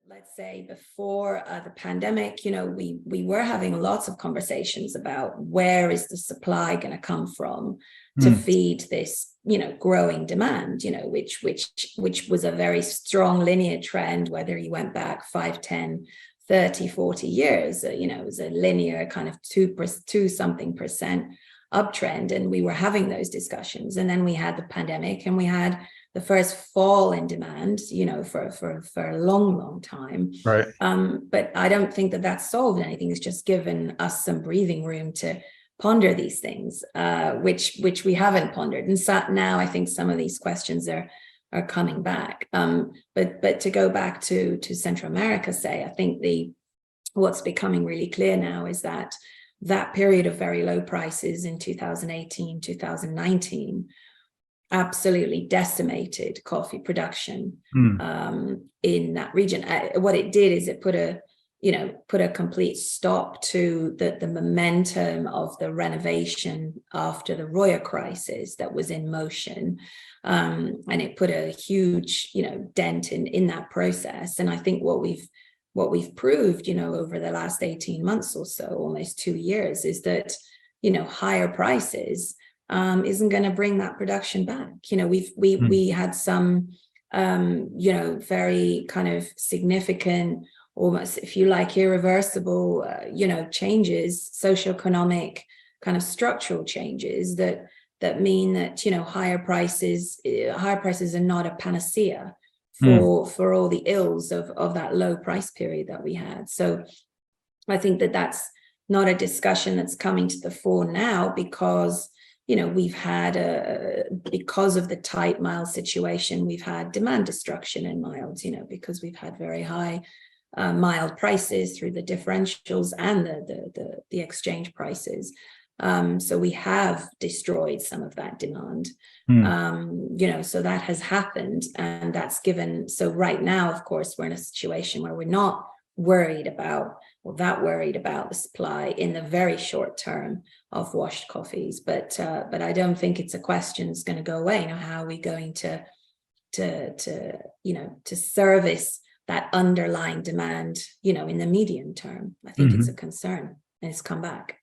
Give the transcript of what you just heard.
let's say before the pandemic, we were having lots of conversations about where is the supply going to come from to feed this, growing demand, which was a very strong linear trend, whether you went back 5, 10, 30, 40 years, it was a linear kind of 2 something percent uptrend. And we were having those discussions. And then we had the pandemic and we had the first fall in demand, for a long, long time. Right. But I don't think that that's solved anything. It's just given us some breathing room to ponder these things, which we haven't pondered. And so now I think some of these questions are coming back. But to go back to Central America, I think what's becoming really clear now is that period of very low prices in 2018, 2019 absolutely decimated coffee production in that region. What it did is it put a complete stop to the momentum of the renovation after the Roya crisis that was in motion, and it put a huge dent in that process. And I think what we've proved over the last 18 months or so, almost 2 years, is that higher prices isn't going to bring that production back. We had some very kind of significant, almost, if you like, irreversible changes, socioeconomic kind of structural changes that mean that higher prices are not a panacea for all the ills of that low price period that we had. So I think that that's not a discussion that's coming to the fore now, because we've had because of the tight mild situation, we've had demand destruction in milds, because we've had very high mild prices through the differentials and the exchange prices. So we have destroyed some of that demand. So that has happened, and that's given. So right now, of course, we're in a situation where we're not worried about the supply in the very short term of washed coffees, but I don't think it's a question that's going to go away. How are we going to service that underlying demand, in the medium term? I think it's a concern, and it's come back.